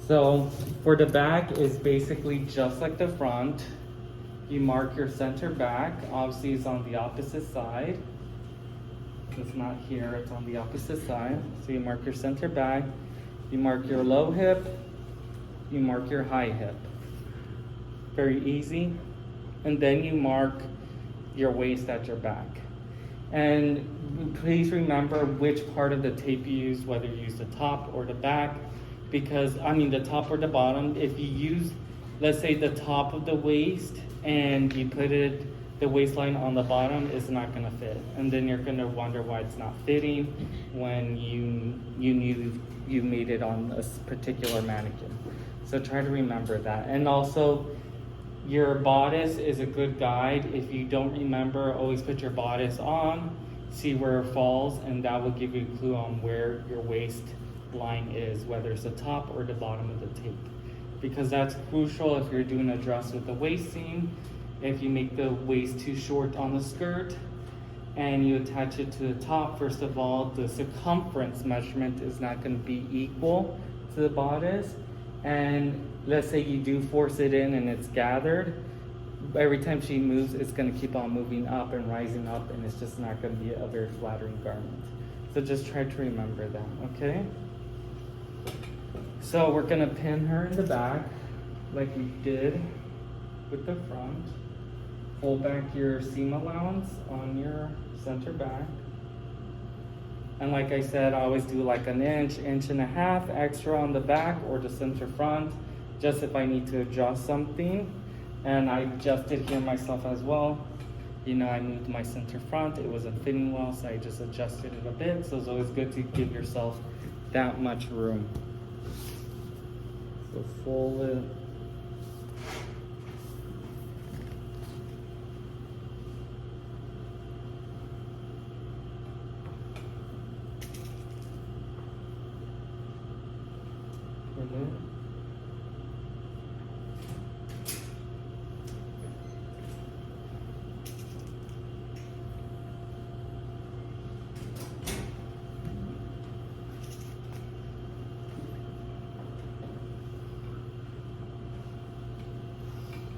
So for the back is basically just like the front. You mark your center back, obviously it's on the opposite side. It's not here, it's on the opposite side. So you mark your center back, you mark your low hip, you mark your high hip. Very easy. And then you mark your waist at your back. And please remember which part of the tape you use, whether you use the top or the back, because the top or the bottom. If you use, let's say, the top of the waist and you put the waistline on the bottom, it's not gonna fit, and then you're gonna wonder why it's not fitting when you knew you made it on a particular mannequin. So try to remember that. And also, your bodice is a good guide. If you don't remember, always put your bodice on, see where it falls, and that will give you a clue on where your waist line is, whether it's the top or the bottom of the tape. Because that's crucial if you're doing a dress with the waist seam. If you make the waist too short on the skirt and you attach it to the top, first of all, the circumference measurement is not going to be equal to the bodice. And let's say you do force it in and it's gathered, every time she moves, it's going to keep on moving up and rising up, and it's just not going to be a very flattering garment. So just try to remember that, okay? So we're going to pin her in the back like we did with the front. Hold back your seam allowance on your center back. And like I said, I always do like an inch and a half extra on the back or the center front, just if I need to adjust something. And I adjusted here myself as well. I moved my center front, it wasn't fitting well, so I just adjusted it a bit. So it's always good to give yourself that much room. So fold it.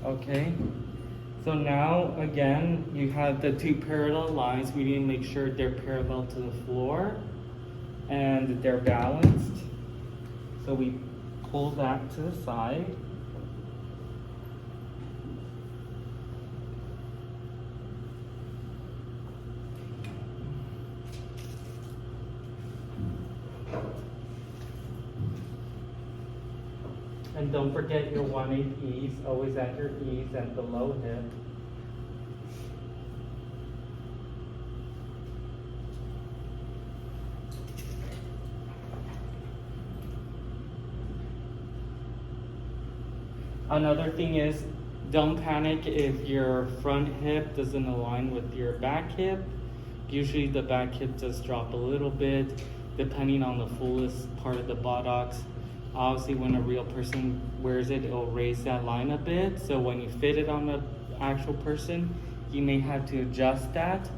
Okay, so now again, you have the two parallel lines. We need to make sure they're parallel to the floor and they're balanced. So we pull that to the side. And don't forget your 1/8 ease, always at your ease and the low hip. Another thing is, don't panic if your front hip doesn't align with your back hip. Usually the back hip does drop a little bit, depending on the fullest part of the buttocks. Obviously, when a real person wears it, it'll raise that line a bit. So when you fit it on the actual person, you may have to adjust that,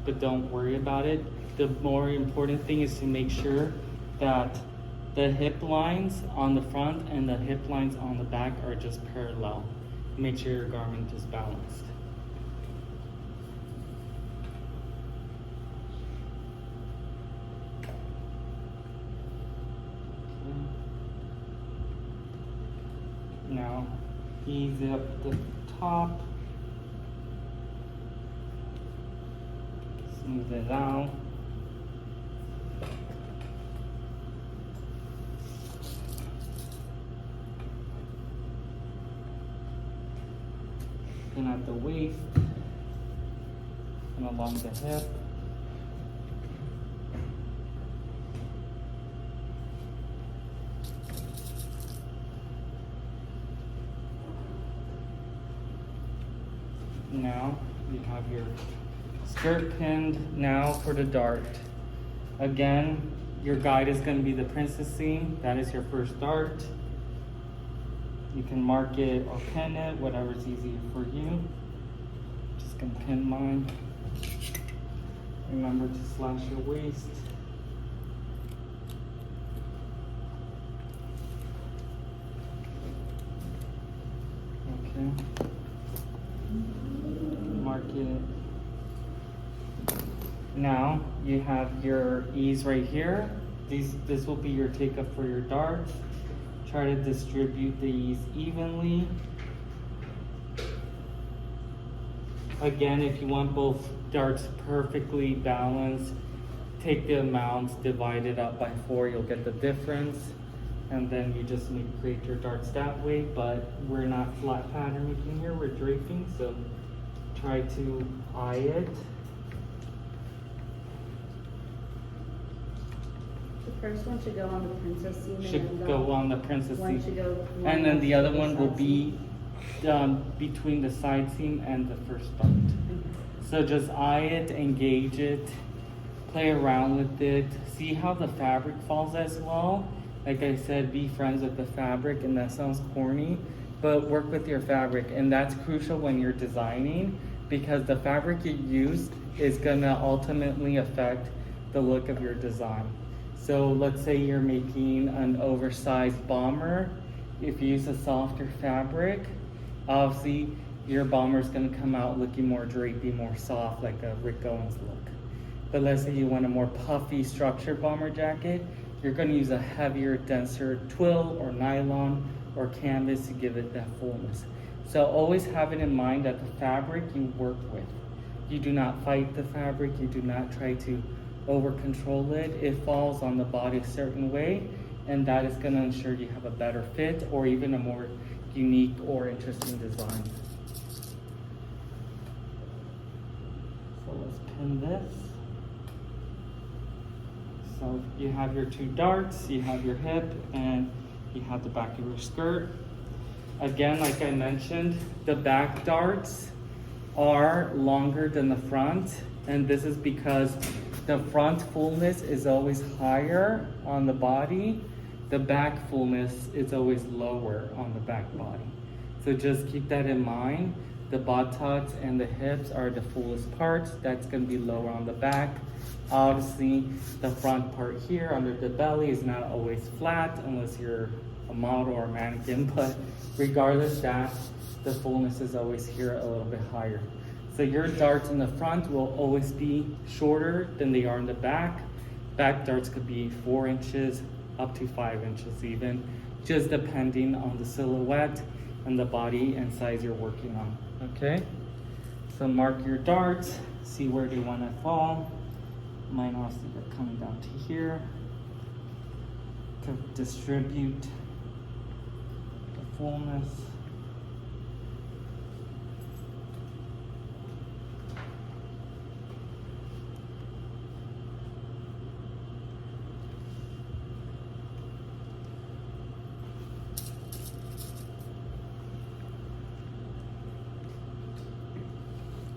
but don't worry about it. The more important thing is to make sure that the hip lines on the front and the hip lines on the back are just parallel. Make sure your garment is balanced. Now, ease up the top, smooth it out. And at the waist and along the hip. Now you have your skirt pinned. Now for the dart. Again, your guide is going to be the princess seam. That is your first dart. You can mark it or pin it, whatever's easier for you. Just gonna pin mine. Remember to slash your waist. Okay. Mark it. Now you have your ease right here. This will be your take-up for your darts. Try to distribute the ease evenly. Again, if you want both darts perfectly balanced, take the amounts, divide it up by 4, you'll get the difference. And then you just create your darts that way, but we're not flat pattern making here, we're draping, so try to eye it. The first one should go on the princess seam. Should go on the princess seam. Should go and then the other one will be between the side seam and the first dart. So just eye it, engage it, play around with it, see how the fabric falls as well. Like I said, be friends with the fabric, and that sounds corny, but work with your fabric, and that's crucial when you're designing, because the fabric you use is gonna ultimately affect the look of your design. So let's say you're making an oversized bomber. If you use a softer fabric, obviously your bomber is gonna come out looking more drapey, more soft, like a Rick Owens look. But let's say you want a more puffy structured bomber jacket, you're going to use a heavier, denser twill or nylon or canvas to give it that fullness. So always have it in mind that the fabric you work with, you do not fight the fabric, you do not try to over control it. It falls on the body a certain way, and that is going to ensure you have a better fit or even a more unique or interesting design. So let's pin this. So you have your 2 darts, you have your hip, and you have the back of your skirt. Again, like I mentioned, the back darts are longer than the front, and this is because the front fullness is always higher on the body. The back fullness is always lower on the back body. So just keep that in mind. The buttocks and the hips are the fullest parts. That's going to be lower on the back. Obviously, the front part here under the belly is not always flat unless you're a model or a mannequin, but regardless that, the fullness is always here a little bit higher. So your darts in the front will always be shorter than they are in the back. Back darts could be 4 inches up to 5 inches even, just depending on the silhouette and the body and size you're working on, okay? So mark your darts, see where they want to fall. Mine also are coming down to here to distribute the fullness.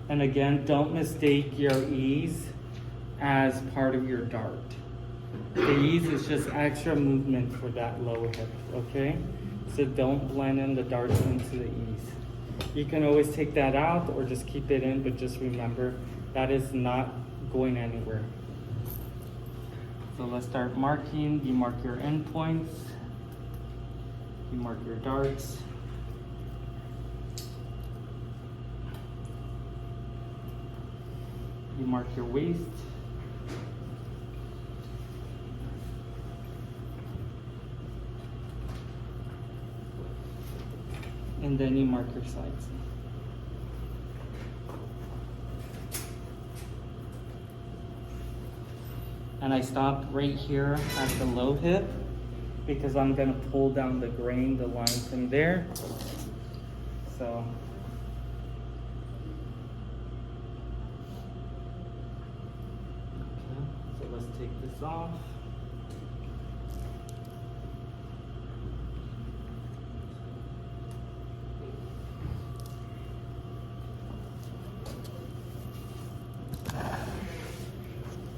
And again, don't mistake your ease as part of your dart. The ease is just extra movement for that lower hip, okay? So don't blend in the darts into the ease. You can always take that out or just keep it in, but just remember that is not going anywhere. So let's start marking. You mark your endpoints. You mark your darts. You mark your waist. And then you mark your sides. And I stopped right here at the low hip because I'm gonna pull down the grain, the line from there. So let's take this off.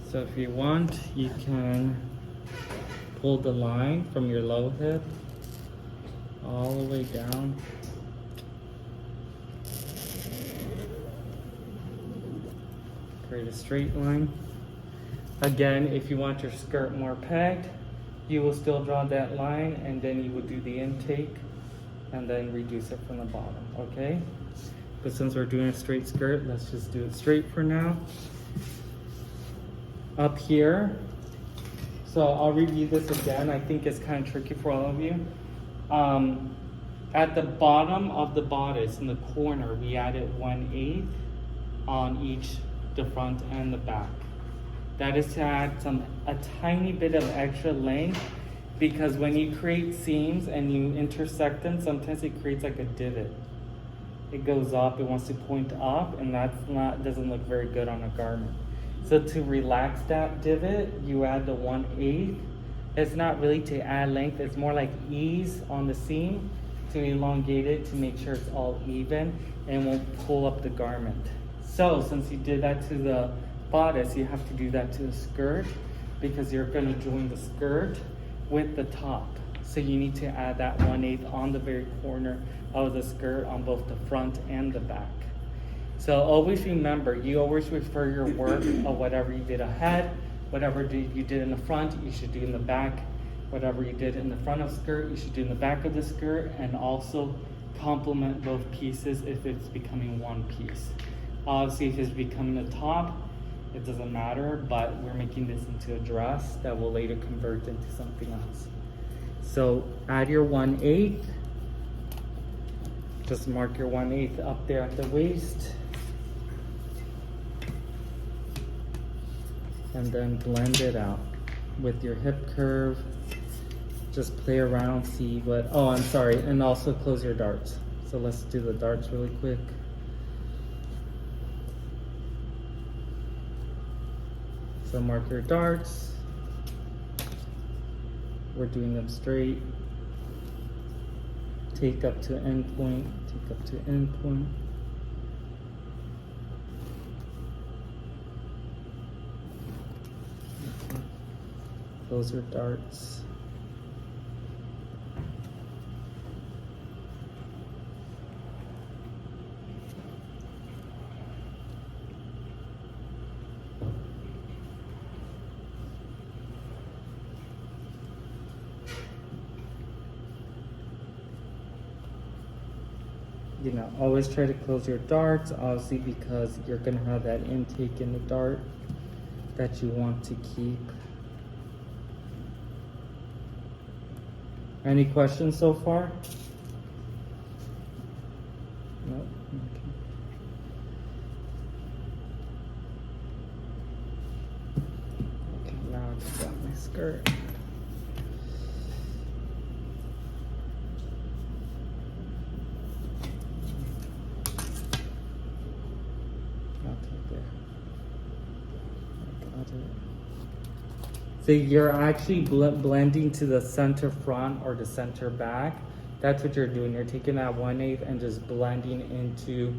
So if you want, you can pull the line from your low hip all the way down. Create a straight line. Again, if you want your skirt more pegged, you will still draw that line and then you will do the intake and then reduce it from the bottom, okay? But since we're doing a straight skirt, let's just do it straight for now. Up here, so I'll review this again. I think it's kind of tricky for all of you. At the bottom of the bodice in the corner, we added 1/8 on each, the front and the back. That is to add a tiny bit of extra length, because when you create seams and you intersect them, sometimes it creates like a divot. It goes up, it wants to point up, and doesn't look very good on a garment. So to relax that divot, you add the 1/8. It's not really to add length, it's more like ease on the seam to elongate it to make sure it's all even and won't pull up the garment. So since you did that to the bodice, you have to do that to the skirt, because you're going to join the skirt with the top. So you need to add that 1/8 on the very corner of the skirt on both the front and the back. So always remember, you always refer your work of whatever you did ahead, whatever you did in the front, you should do in the back. Whatever you did in the front of the skirt, you should do in the back of the skirt, and also complement both pieces if it's becoming one piece. Obviously, if it's becoming a top, it doesn't matter, but we're making this into a dress that will later convert into something else. So add your 1/8. Just mark your 1/8 up there at the waist. And then blend it out with your hip curve. Just play around, see what, oh, I'm sorry, and also close your darts. So let's do the darts really quick. So mark your darts. We're doing them straight. Take up to end point, take up to end point. Okay. Close your darts. You know, always try to close your darts, obviously, because you're gonna have that intake in the dart that you want to keep. Any questions so far? No? Okay. Okay, now I just got my skirt. So you're actually blending to the center front or the center back. That's what you're doing. You're taking that 1/8 and just blending into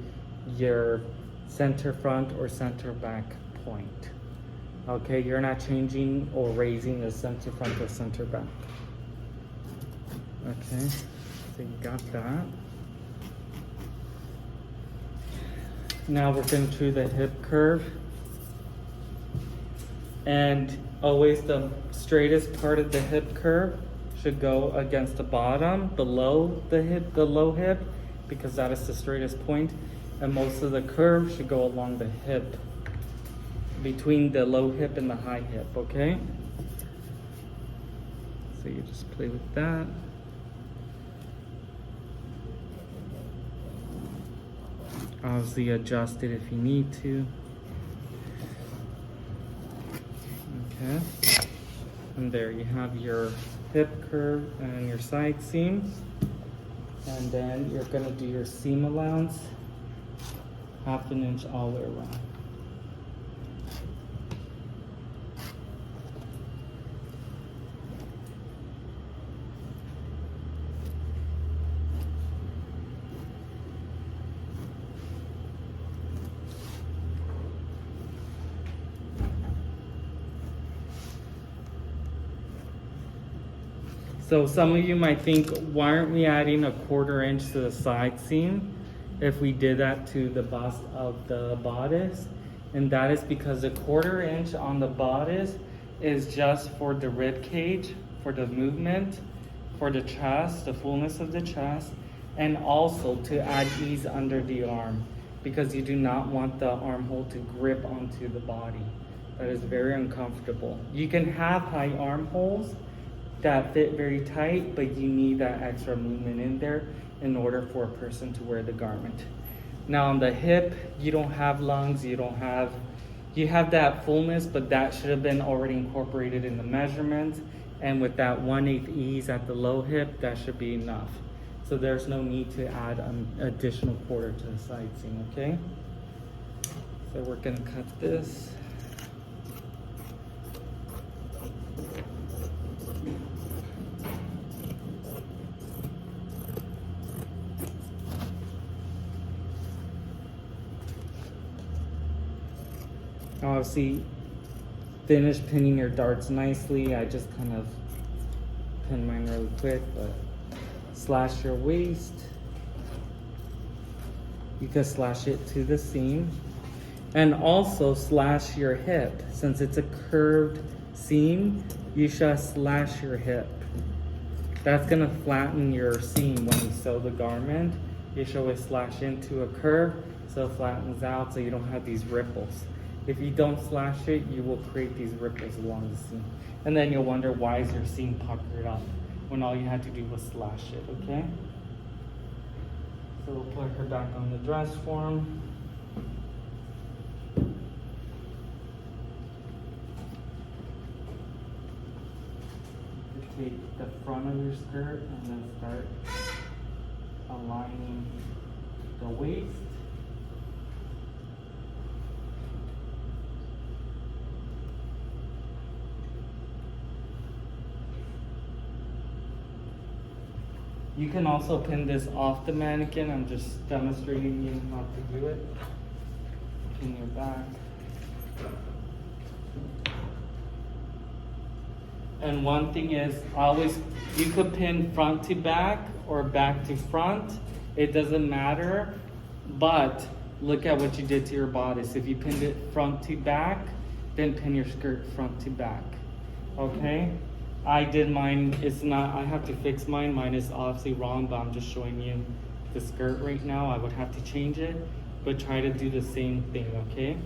your center front or center back point. Okay, you're not changing or raising the center front or center back. Okay, so you got that. Now we're going to do the hip curve. And always the straightest part of the hip curve should go against the bottom, below the hip, the low hip, because that is the straightest point. And most of the curve should go along the hip, between the low hip and the high hip, okay? So you just play with that. Obviously adjust it if you need to. Okay, and there you have your hip curve and your side seams. And then you're gonna do your seam allowance, 1/2 inch all the way around. So some of you might think, why aren't we adding a 1/4 inch to the side seam if we did that to the bust of the bodice? And that is because the 1/4 inch on the bodice is just for the rib cage, for the movement, for the chest, the fullness of the chest. and also to add ease under the arm, because you do not want the armhole to grip onto the body. That is very uncomfortable. You can have high armholes that fit very tight, but you need that extra movement in there in order for a person to wear the garment. Now on the hip, you don't have lungs, you have that fullness, but that should have been already incorporated in the measurements. And with that 1/8 ease at the low hip, that should be enough. So there's no need to add an additional quarter to the side seam, okay? So we're gonna cut this. Obviously, finish pinning your darts nicely. I just kind of pin mine really quick, but slash your waist. You can slash it to the seam, and also slash your hip. Since it's a curved seam, you should slash your hip. That's gonna flatten your seam when you sew the garment. You should always slash into a curve so it flattens out so you don't have these ripples. If you don't slash it, you will create these ripples along the seam. And then you'll wonder, why is your seam puckered up when all you had to do was slash it, okay? So we'll put her back on the dress form. You take the front of your skirt and then start aligning the waist. You can also pin this off the mannequin. I'm just demonstrating you how to do it. Pin your back. And one thing is, always, you could pin front to back or back to front. It doesn't matter, but look at what you did to your bodice. If you pinned it front to back, then pin your skirt front to back, okay? I did mine, it's not, I have to fix mine. Mine is obviously wrong, but I'm just showing you the skirt right now. I would have to change it, but try to do the same thing, okay?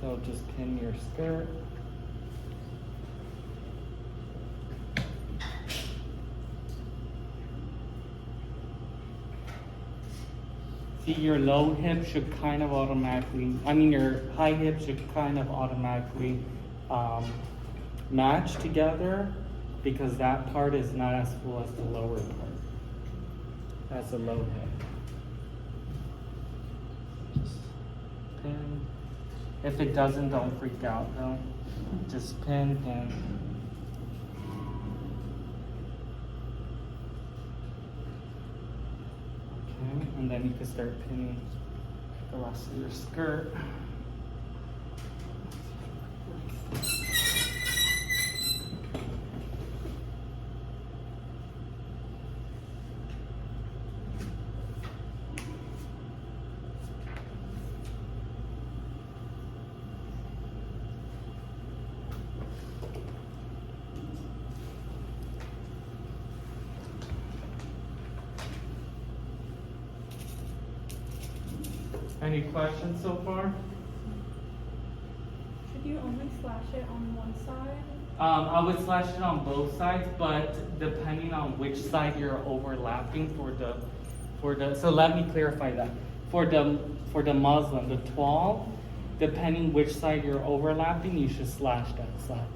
So just pin your skirt. See, your low hip should kind of automatically, your high hip should kind of automatically match together, because that part is not as full as the lower part. That's a low hip. Just pin. If it doesn't, don't freak out though. Just pin, pin. And then you can start pinning the rest of your skirt. Any questions so far? Should you only slash it on one side? I would slash it on both sides, but depending on which side you're overlapping so let me clarify that. For the muslin, the toile, depending which side you're overlapping, you should slash that side.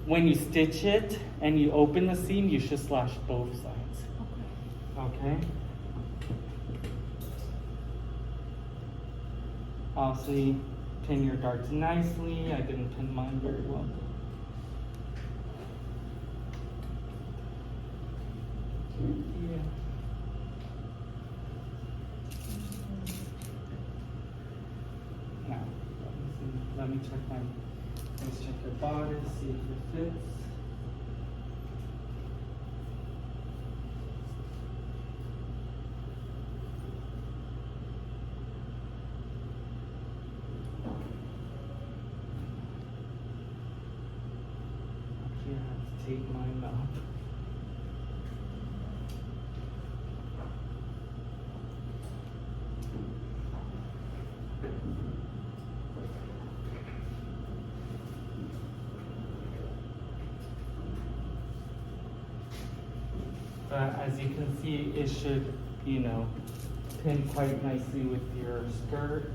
When you stitch it and you open the seam, you should slash both sides. Okay? Obviously, pin your darts nicely. I didn't pin mine very well. Yeah. Now, let me check let's check your body, see if it fits. tape mine up. But as you can see, it should, pin quite nicely with your skirt.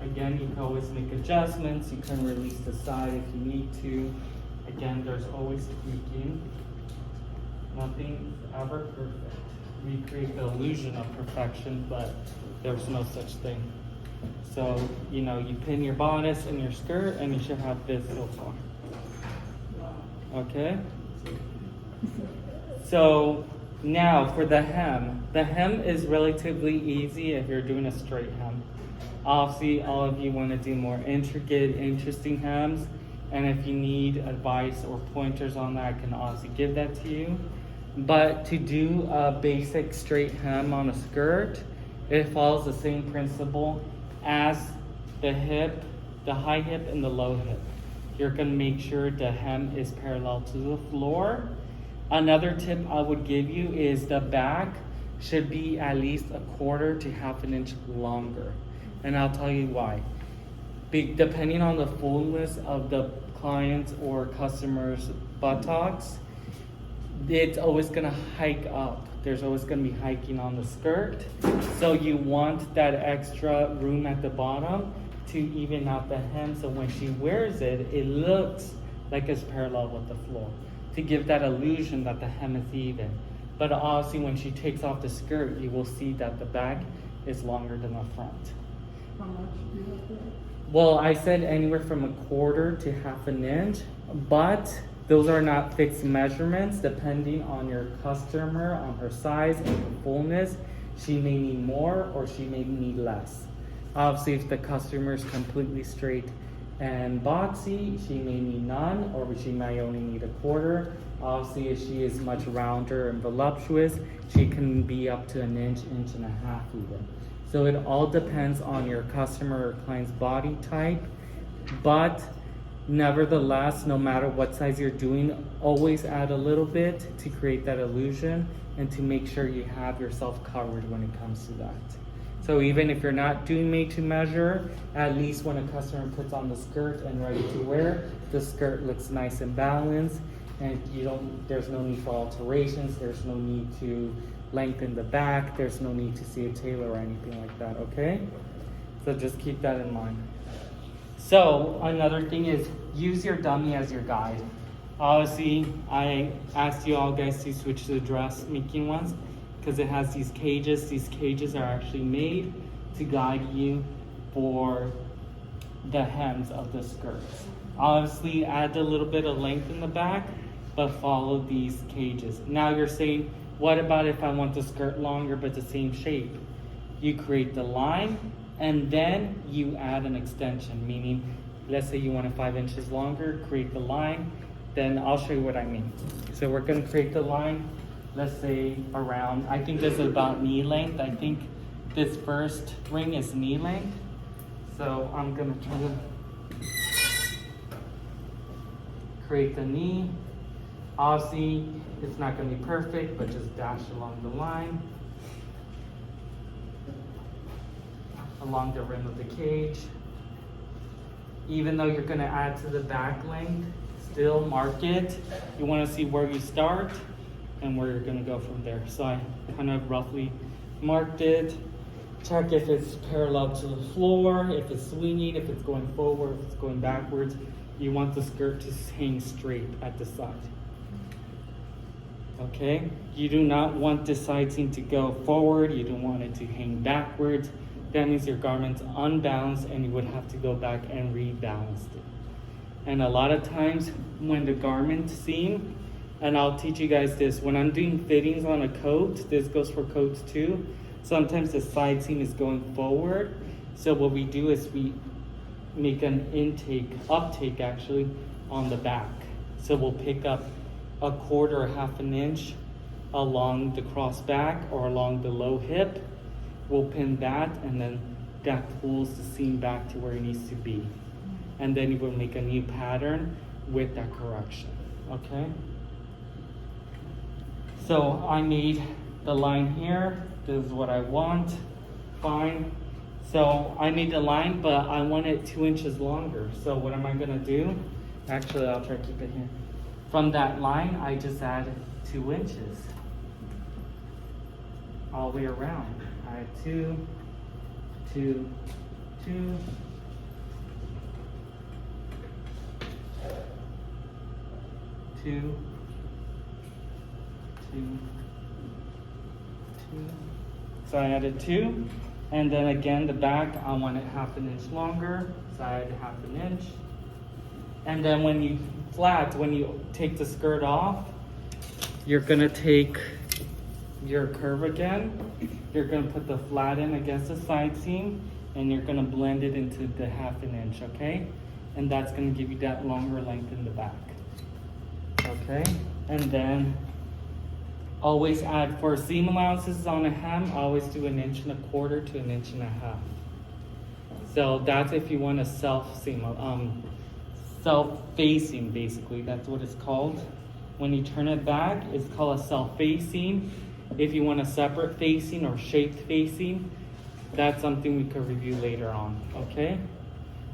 Again, you can always make adjustments. You can release the side if you need to. Again, there's always tweaking. Nothing's ever perfect. We create the illusion of perfection, but there's no such thing. So, you pin your bodice and your skirt, and you should have this so far. Okay? So, now for the hem. The hem is relatively easy if you're doing a straight hem. Obviously, all of you want to do more intricate, interesting hems, and if you need advice or pointers on that, I can obviously give that to you. But to do a basic straight hem on a skirt, it follows the same principle as the hip, the high hip and the low hip. You're going to make sure the hem is parallel to the floor. Another tip I would give you is the back should be at least 1/4 to 1/2 inch longer. And I'll tell you why. Depending on the fullness of the client's or customer's buttocks, it's always gonna hike up. There's always gonna be hiking on the skirt. So you want that extra room at the bottom to even out the hem, so when she wears it, it looks like it's parallel with the floor, to give that illusion that the hem is even. But obviously when she takes off the skirt, you will see that the back is longer than the front. How much do you have there? Well, I said anywhere from 1/4 to 1/2 inch, but those are not fixed measurements. Depending on your customer, on her size and her fullness, she may need more or she may need less. Obviously, if the customer is completely straight and boxy, she may need none, or she may only need 1/4. Obviously, if she is much rounder and voluptuous, she can be up to 1 inch, 1.5 inches even. So it all depends on your customer or client's body type, but nevertheless, no matter what size you're doing, always add a little bit to create that illusion and to make sure you have yourself covered when it comes to that. So even if you're not doing made to measure, at least when a customer puts on the skirt and ready to wear, the skirt looks nice and balanced, and there's no need for alterations, there's no need to lengthen the back, there's no need to see a tailor or anything like that, okay? So just keep that in mind. So another thing is use your dummy as your guide. Obviously, I asked you all guys to switch to the dressmaking ones because it has these cages. These cages are actually made to guide you for the hems of the skirts. Obviously, add a little bit of length in the back, but follow these cages. Now you're saying, what about if I want the skirt longer but the same shape? You create the line and then you add an extension, meaning let's say you want it 5 inches longer, create the line, then I'll show you what I mean. So we're gonna create the line, let's say around, I think this is about knee length. I think this first ring is knee length. So I'm gonna try to create the knee. Obviously, it's not going to be perfect, but just dash along the line, along the rim of the cage. Even though you're going to add to the back length, still mark it. You want to see where you start and where you're going to go from there. So I kind of roughly marked it. Check if it's parallel to the floor, if it's swinging, if it's going forward, if it's going backwards. You want the skirt to hang straight at the side. Okay, you do not want the side seam to go forward, you don't want it to hang backwards. That means your garment's unbalanced and you would have to go back and rebalance it. And a lot of times when the garment seam, and I'll teach you guys this, when I'm doing fittings on a coat, this goes for coats too, sometimes the side seam is going forward. So what we do is we make an uptake actually on the back. So we'll pick up 1/4 or 1/2 inch along the cross back or along the low hip. We'll pin that and then that pulls the seam back to where it needs to be. And then you will make a new pattern with that correction, okay? So I made the line here. This is what I want, fine. So I made the line, but I want it 2 inches longer. So what am I gonna do? Actually, I'll try to keep it here. From that line, I just add 2 inches all the way around. I add 2, 2, 2. 2, 2, 2. So I added 2, and then again the back I want it 1/2 inch longer, so I added 1/2 inch. And then when you take the skirt off, you're gonna take your curve again. You're gonna put the flat in against the side seam, and you're gonna blend it into the 1/2 inch, okay? And that's gonna give you that longer length in the back. Okay, and then always add for seam allowances on a hem. Always do 1 1/4 to 1 1/2 inches. So that's if you want a self-facing, basically. That's what it's called. When you turn it back, it's called a self-facing. If you want a separate facing or shaped facing, that's something we could review later on. Okay,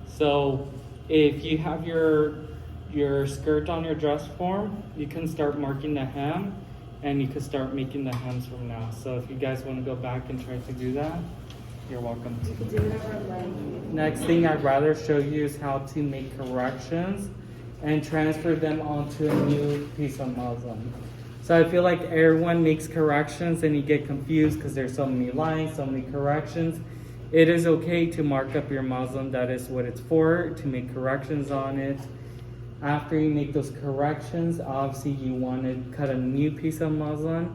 so if you have your skirt on your dress form, you can start marking the hem, and you can start making the hems from now. So if you guys want to go back and try to do that, you're welcome to. You can do whatever like. Next thing I'd rather show you is how to make corrections and transfer them onto a new piece of muslin. So I feel like everyone makes corrections and you get confused because there's so many lines, so many corrections. It is okay to mark up your muslin. That is what it's for, to make corrections on it. After you make those corrections, obviously you want to cut a new piece of muslin,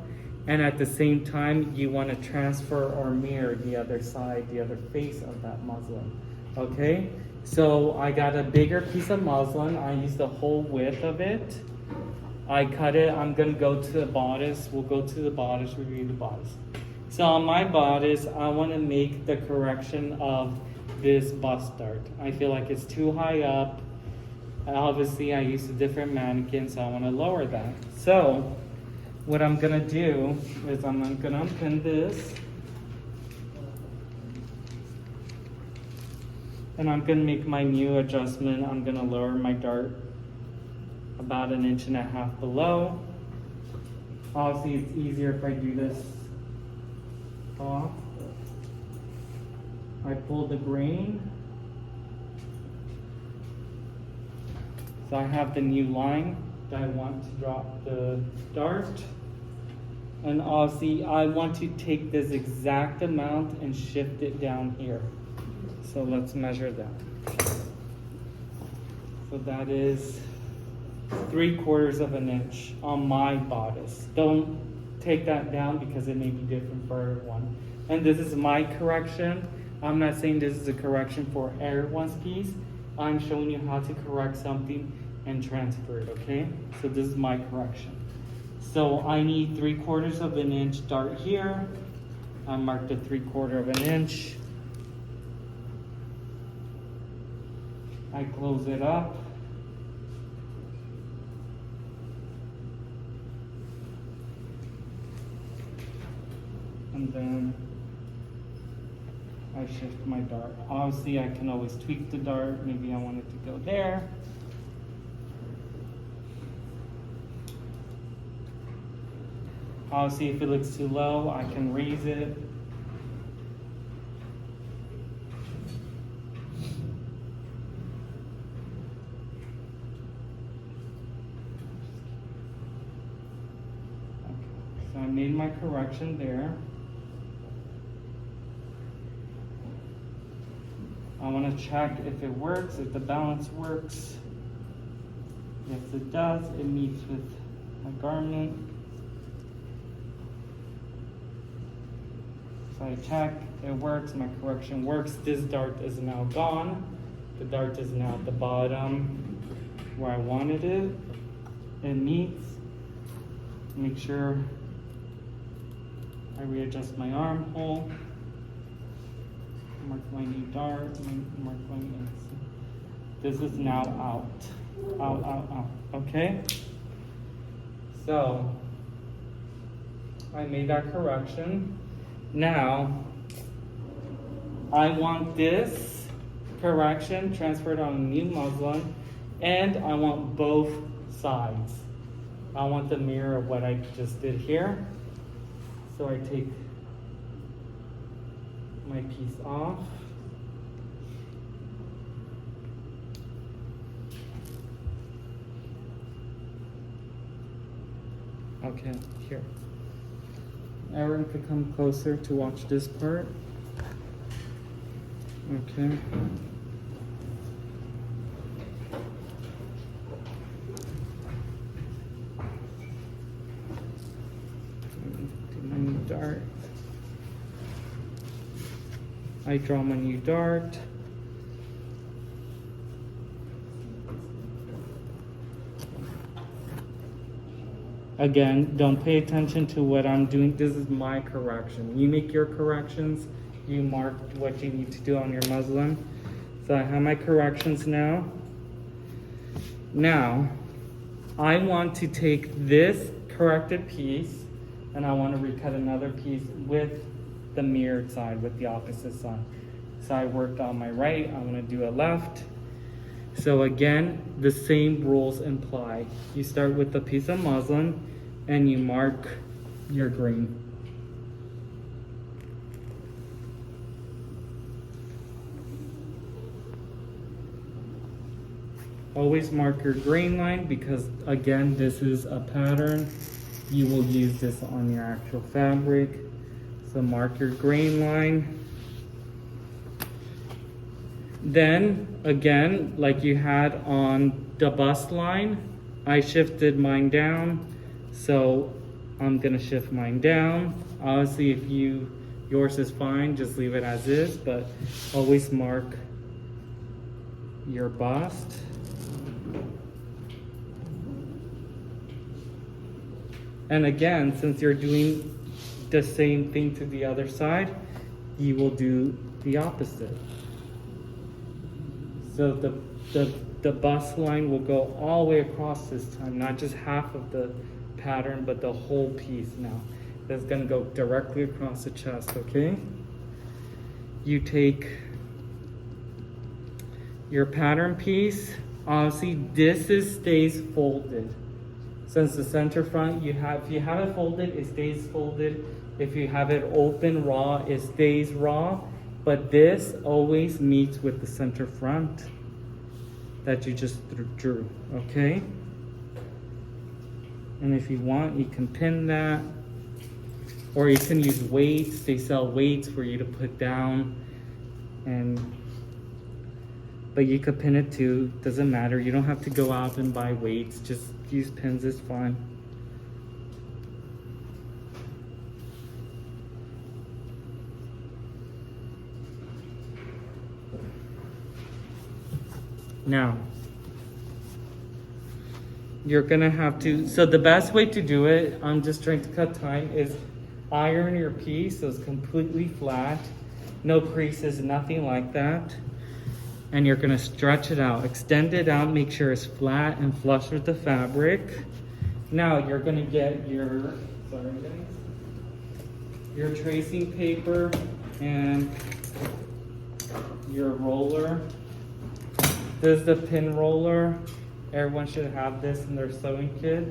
and at the same time you want to transfer or mirror the other side, the other face of that muslin. Okay, so I got a bigger piece of muslin. I used the whole width of it. I cut it. I'm gonna go to the bodice. We'll go to the bodice, review the bodice. So on my bodice, I want to make the correction of this bust dart. I feel like it's too high up. Obviously I used a different mannequin, so I want to lower that. So what I'm gonna do is I'm gonna unpin this, and I'm gonna make my new adjustment. I'm gonna lower my dart about 1.5 inches below. Obviously it's easier if I do this off. I pull the grain. So I have the new line that I want to drop the dart. And obviously I want to take this exact amount and shift it down here. So let's measure that. So that is 3/4 inch on my bodice. Don't take that down because it may be different for everyone. And this is my correction. I'm not saying this is a correction for everyone's piece. I'm showing you how to correct something and transfer it, okay? So this is my correction. So I need 3/4 inch dart here. I marked a 3/4 inch. I close it up. And then I shift my dart. Obviously I can always tweak the dart. Maybe I want it to go there. Obviously if it looks too low, I can raise it. Okay, so I made my correction there. I want to check if it works, if the balance works. Yes, it does. It meets with my garment. So I check, it works, my correction works. This dart is now gone. The dart is now at the bottom where I wanted it. It meets. Make sure I readjust my armhole. mark my new dart, mark my new. This is now out. Out. Okay? So, I made that correction. Now, I want this correction transferred on a new muslin, and I want both sides. I want the mirror of what I just did here. So I take my piece off. Okay, here. Everyone could come closer to watch this part. Okay. Do my new dart. I draw my new dart. Again, don't pay attention to what I'm doing. This is my correction. You make your corrections. You mark what you need to do on your muslin. So I have my corrections now. Now, I want to take this corrected piece and I want to recut another piece with the mirrored side, with the opposite side. So I worked on my right, I want to do a left. So again, the same rules apply. You start with a piece of muslin and you mark your grain. Always mark your grain line because again, this is a pattern. You will use this on your actual fabric. So mark your grain line. Then again, like you had on the bust line, I shifted mine down. So I'm gonna shift mine down. Obviously if yours is fine, just leave it as is, but always mark your bust. And again, since you're doing the same thing to the other side, you will do the opposite. So the bust line will go all the way across this time, not just half of the pattern, but the whole piece now. That's gonna go directly across the chest, okay? You take your pattern piece. Obviously, this stays folded. Since the center front, if you have it folded, it stays folded. If you have it open raw, it stays raw. But this always meets with the center front that you just drew, okay? And if you want, you can pin that. Or you can use weights. They sell weights for you to put down. But you could pin it too, doesn't matter. You don't have to go out and buy weights, just use pins, is fine. Now, you're gonna have to, so the best way to do it, I'm just trying to cut time, is iron your piece so it's completely flat, no creases, nothing like that. And you're gonna stretch it out, extend it out, make sure it's flat and flush with the fabric. Now you're gonna get your, your tracing paper and your roller. This is the pin roller. Everyone should have this in their sewing kit.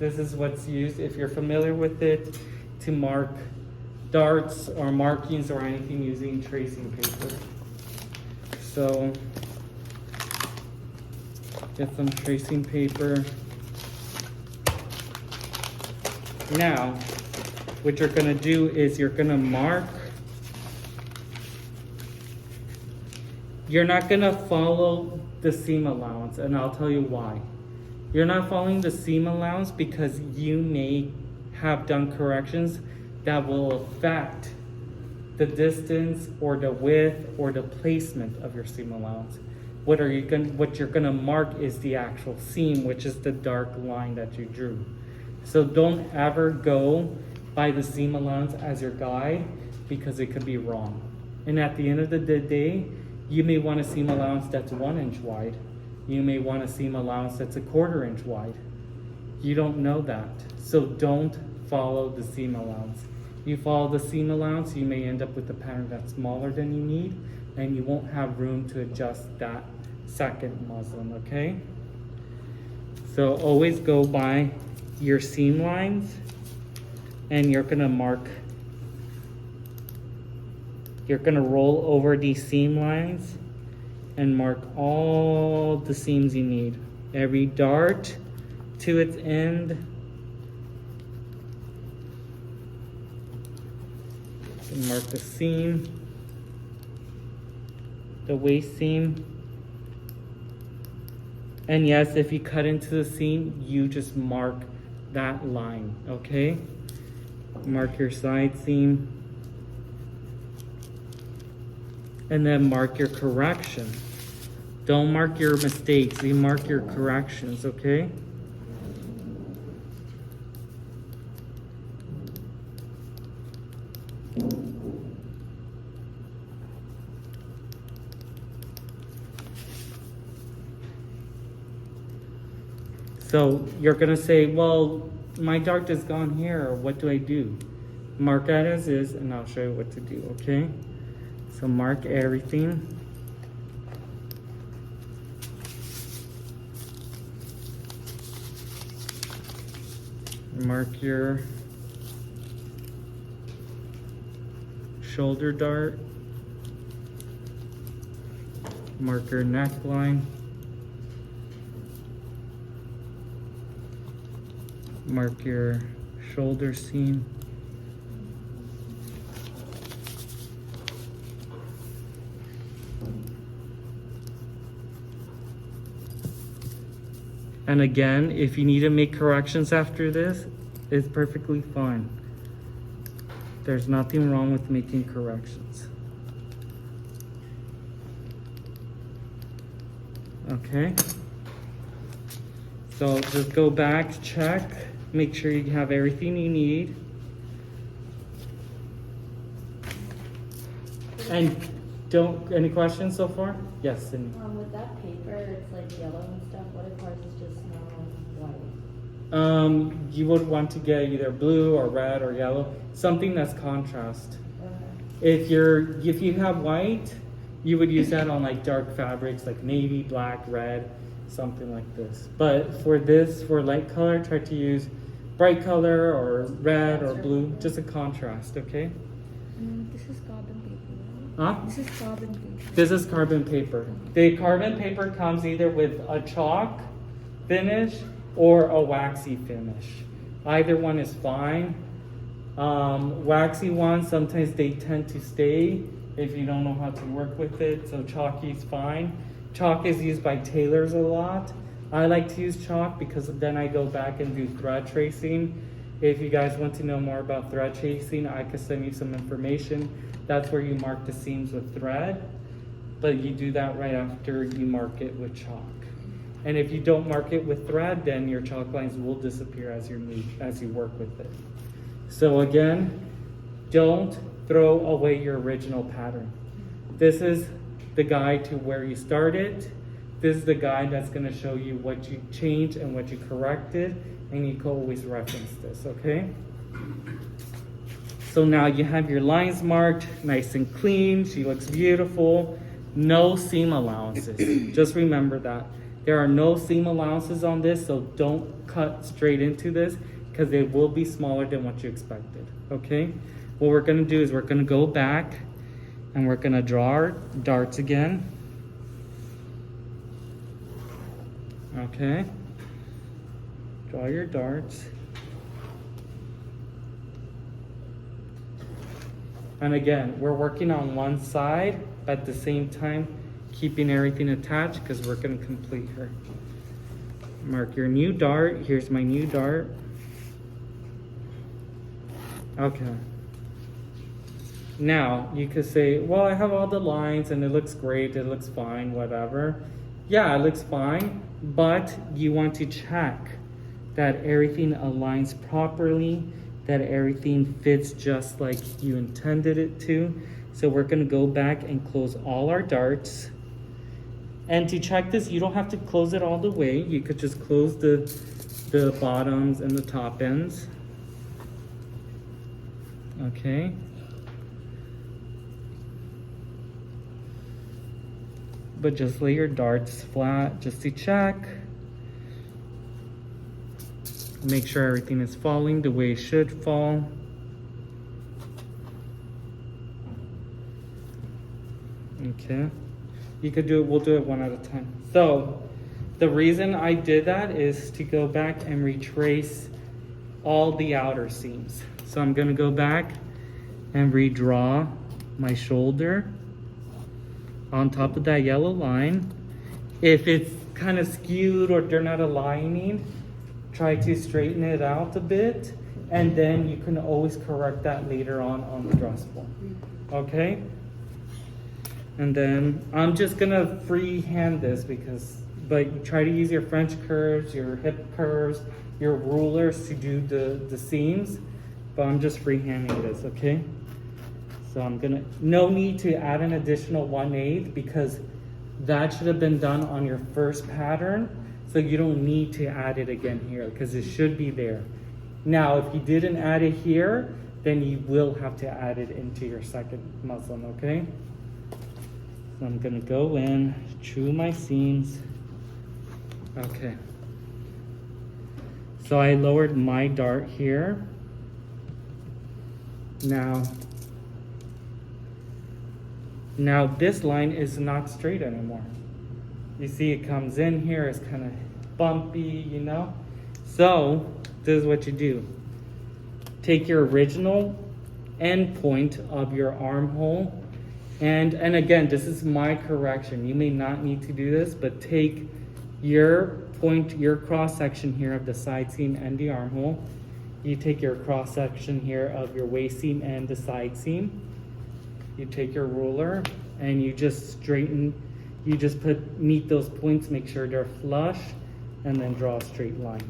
This is what's used, if you're familiar with it, to mark darts or markings or anything using tracing paper. So, get some tracing paper. Now, what you're gonna do is you're gonna mark. You're not gonna follow the seam allowance, and I'll tell you why. You're not following the seam allowance because you may have done corrections that will affect the distance or the width or the placement of your seam allowance. What you're gonna mark is the actual seam, which is the dark line that you drew. So don't ever go by the seam allowance as your guide because it could be wrong. And at the end of the day, you may want a seam allowance that's 1 inch wide. You may want a seam allowance that's 1/4 inch wide. You don't know that. So don't follow the seam allowance. You follow the seam allowance, you may end up with a pattern that's smaller than you need, and you won't have room to adjust that second muslin, okay? So always go by your seam lines, and you're gonna roll over these seam lines and mark all the seams you need. Every dart to its end. And mark the seam, the waist seam. And yes, if you cut into the seam, you just mark that line, okay? Mark your side seam. And then mark your correction. Don't mark your mistakes, you mark your corrections, okay? So you're gonna say, well, my dart is gone here, what do I do? Mark that as is, and I'll show you what to do, okay? So mark everything. Mark your shoulder dart. Mark your neckline. Mark your shoulder seam. And again, if you need to make corrections after this, it's perfectly fine. There's nothing wrong with making corrections. Okay? So just go back, check, make sure you have everything you need. And any questions so far? Yes, Sydney. With that paper, it's like yellow and stuff. What if ours is just normal white? You would want to get either blue or red or yellow, something that's contrast. Okay. If you have white, you would use that on like dark fabrics like navy, black, red, something like this. But for this, for light color, try to use bright color or red or blue, just a contrast, okay? This is carbon paper. Huh? This is carbon paper. This is carbon paper. The carbon paper comes either with a chalk finish or a waxy finish. Either one is fine. Waxy ones, sometimes they tend to stay if you don't know how to work with it, so chalky is fine. Chalk is used by tailors a lot. I like to use chalk because then I go back and do thread tracing. If you guys want to know more about thread tracing, I can send you some information. That's where you mark the seams with thread, but you do that right after you mark it with chalk. And if you don't mark it with thread, then your chalk lines will disappear as you work with it. So again, don't throw away your original pattern. This is the guide to where you started. This is the guide that's going to show you what you changed and what you corrected, and you can always reference this, okay? So now you have your lines marked, nice and clean. She looks beautiful. No seam allowances. Just remember that. There are no seam allowances on this, so don't cut straight into this because it will be smaller than what you expected, okay? What we're gonna do is we're gonna go back and we're gonna draw our darts again. Okay? Draw your darts. And again, we're working on one side at the same time, keeping everything attached because we're going to complete her. Mark your new dart. Here's my new dart. Okay. Now, you could say, well, I have all the lines and it looks great, it looks fine, whatever. Yeah, it looks fine, but you want to check that everything aligns properly, that everything fits just like you intended it to. So we're gonna go back and close all our darts. And to check this, you don't have to close it all the way. You could just close the bottoms and the top ends. Okay. But just lay your darts flat just to check. Make sure everything is falling the way it should fall. Okay. You could do it, we'll do it one at a time. So the reason I did that is to go back and retrace all the outer seams. So I'm gonna go back and redraw my shoulder on top of that yellow line. If it's kind of skewed or they're not aligning, try to straighten it out a bit, and then you can always correct that later on the dress form. Okay? And then I'm just gonna freehand this but try to use your French curves, your hip curves, your rulers to do the seams, but I'm just freehanding this, okay? So no need to add an additional 1/8 because that should have been done on your first pattern. So you don't need to add it again here because it should be there. Now, if you didn't add it here, then you will have to add it into your second muslin, okay? So I'm gonna go in, true my seams. Okay. So I lowered my dart here. Now this line is not straight anymore. You see it comes in here, it's kind of bumpy, you know? So this is what you do. Take your original end point of your armhole, and again, this is my correction. You may not need to do this, but take your point, your cross section here of the side seam and the armhole. You take your cross section here of your waist seam and the side seam. You take your ruler and you just straighten, you just meet those points, make sure they're flush, and then draw a straight line.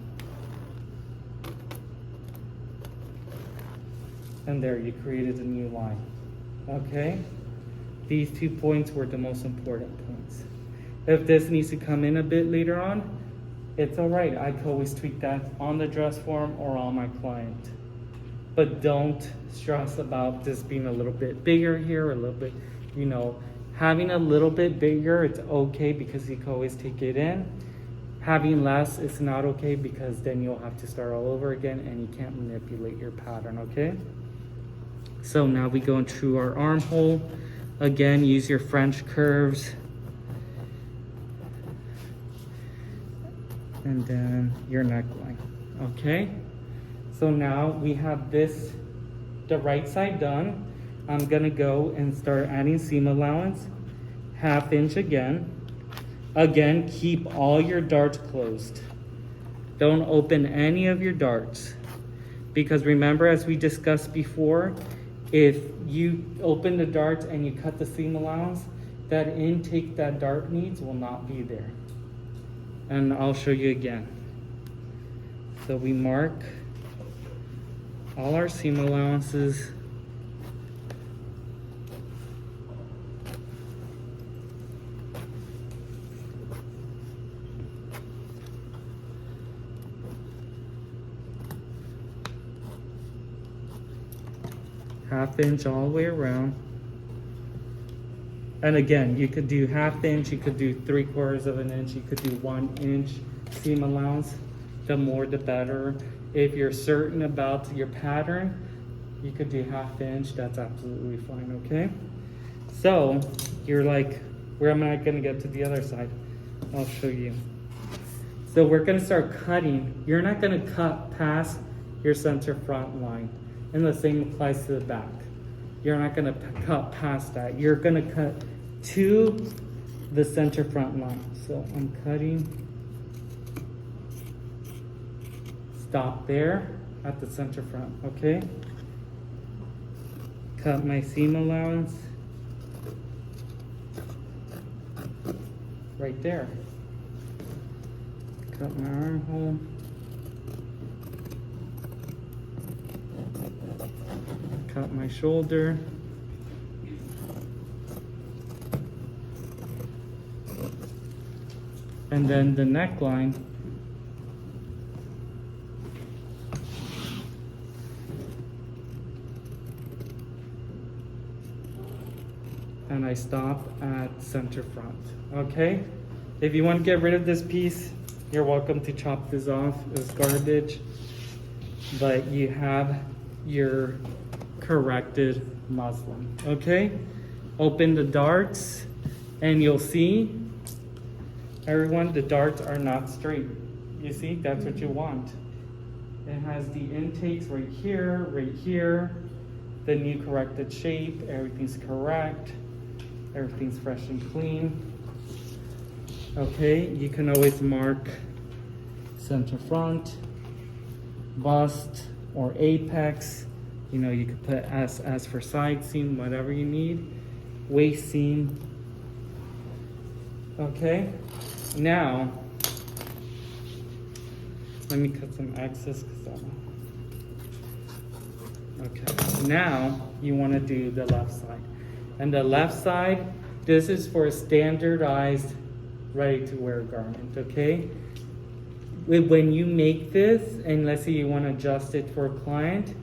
And there, you created a new line. Okay? These 2 points were the most important points. If this needs to come in a bit later on, it's all right. I can always tweak that on the dress form or on my client. But don't stress about this being a little bit bigger here, a little bit, you know, having a little bit bigger, it's okay because you can always take it in. Having less, it's not okay because then you'll have to start all over again and you can't manipulate your pattern, okay? So now we go into our armhole. Again, use your French curves. And then your neckline, okay? So now we have this, the right side done. I'm gonna go and start adding seam allowance, 1/2 inch again. Again, keep all your darts closed. Don't open any of your darts. Because remember, as we discussed before, if you open the darts and you cut the seam allowance, that intake that dart needs will not be there. And I'll show you again. So we mark all our seam allowances. Half inch all the way around. And again, you could do 1/2 inch, you could do 3/4 of an inch, you could do 1 inch seam allowance. The more the better. If you're certain about your pattern, you could do 1/2 inch, that's absolutely fine, okay? So you're like, where am I gonna get to the other side? I'll show you. So we're gonna start cutting. You're not gonna cut past your center front line. And the same applies to the back. You're not gonna cut past that. You're gonna cut to the center front line. So I'm cutting. Stop there at the center front, okay? Cut my seam allowance. Right there. Cut my armhole. Cut my shoulder. And then the neckline, and I stop at center front, okay? If you want to get rid of this piece, you're welcome to chop this off as garbage, but you have your corrected muslin, okay? Open the darts and you'll see, everyone, the darts are not straight. You see, that's what you want. It has the intakes right here, the new corrected shape, everything's correct, everything's fresh and clean. Okay, you can always mark center front, bust, or apex. You know, you could put S for side seam, whatever you need. Waist seam. Okay, now, let me cut some excess okay, now you want to do the left side. And the left side, this is for a standardized ready to wear garment, okay? When you make this, and let's say you want to adjust it for a client,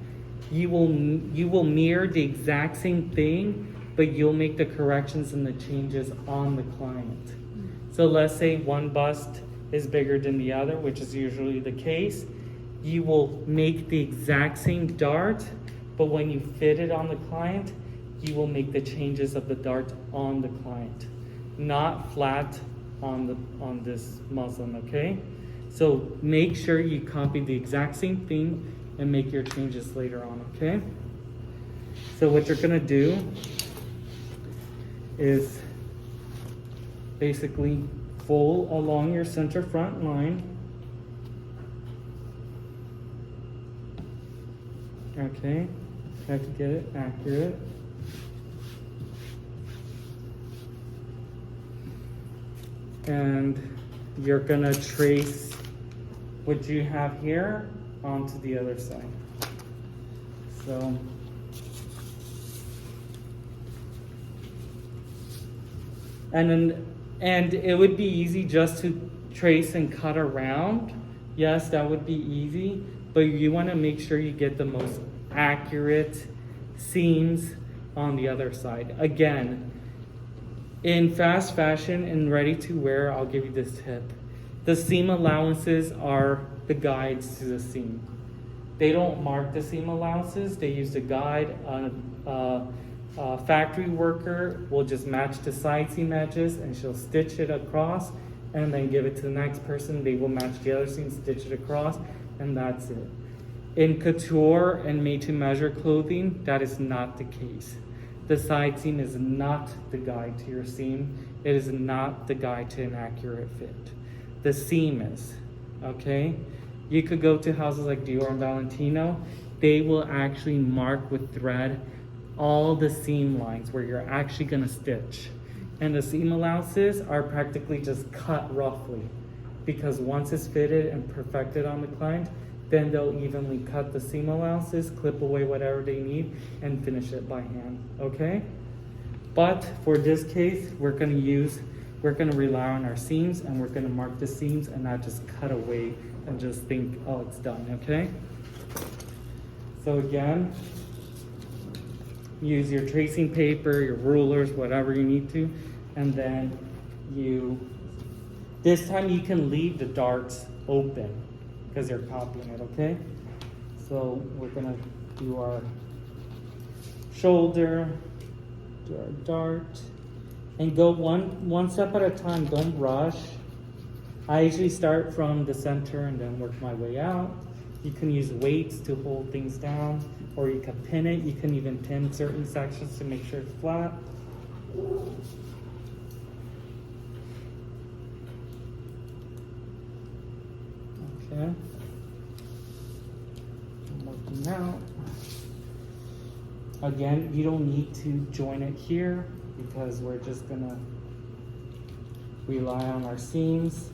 you will mirror the exact same thing, but you'll make the corrections and the changes on the client. So let's say one bust is bigger than the other, which is usually the case. You will make the exact same dart, but when you fit it on the client, you will make the changes of the dart on the client, not flat on this muslin, okay? So make sure you copy the exact same thing and make your changes later on, okay? So what you're gonna do is basically fold along your center front line. Okay, have to get it accurate. And you're gonna trace what you have here onto the other side. So and it would be easy just to trace and cut around. Yes, that would be easy, but you want to make sure you get the most accurate seams on the other side. Again, in fast fashion and ready to wear, I'll give you this tip. The seam allowances are the guides to the seam. They don't mark the seam allowances, they use the guide. A factory worker will just match the side seam edges and she'll stitch it across and then give it to the next person. They will match the other seam, stitch it across, and that's it. In couture and made to measure clothing, that is not the case. The side seam is not the guide to your seam. It is not the guide to an accurate fit. The seam is, okay? You could go to houses like Dior and Valentino. They will actually mark with thread all the seam lines where you're actually gonna stitch. And the seam allowances are practically just cut roughly, because once it's fitted and perfected on the client, then they'll evenly cut the seam allowances, clip away whatever they need, and finish it by hand, okay? But for this case, we're gonna rely on our seams, and we're gonna mark the seams and not just cut away and just think, oh, it's done, okay? So again, use your tracing paper, your rulers, whatever you need to, and then this time you can leave the darts open because you're copying it, okay? So we're gonna do our shoulder, do our dart, and go one step at a time, don't rush. I usually start from the center and then work my way out. You can use weights to hold things down, or you can pin it. You can even pin certain sections to make sure it's flat. Okay. I'm working out. Again, you don't need to join it here because we're just gonna rely on our seams.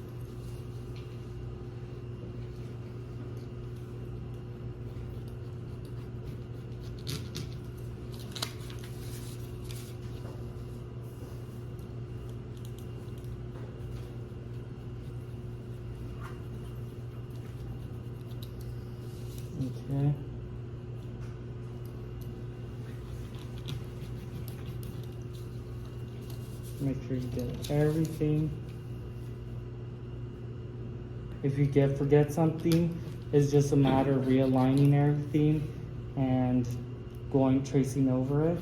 Okay. Make sure you get everything. If you forget something, it's just a matter of realigning everything and tracing over it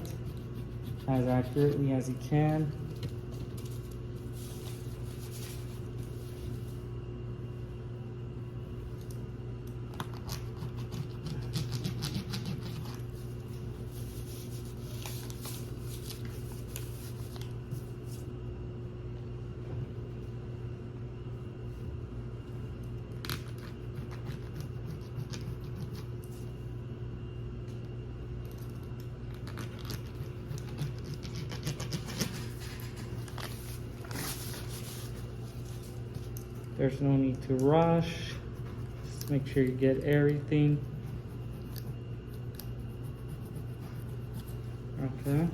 as accurately as you can. There's no need to rush. Just make sure you get everything. Okay.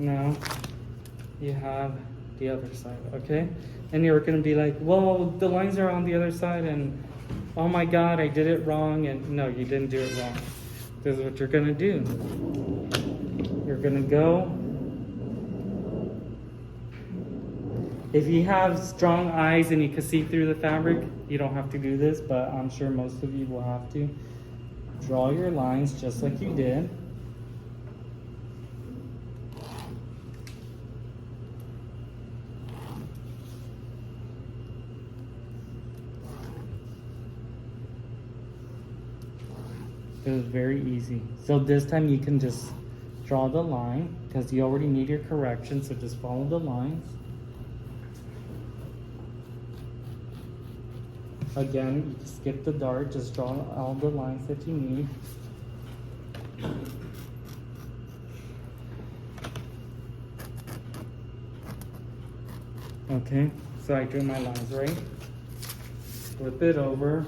Now you have the other side, okay? And you're gonna be like, well, the lines are on the other side and oh my God, I did it wrong. And no, you didn't do it wrong. This is what you're gonna do. You're gonna go. If you have strong eyes and you can see through the fabric, you don't have to do this, but I'm sure most of you will have to. Draw your lines just like you did. It was very easy. So this time you can just draw the line because you already need your correction, so just follow the lines. Again, you skip the dart, just draw all the lines that you need. Okay, so I drew my lines, right? Flip it over,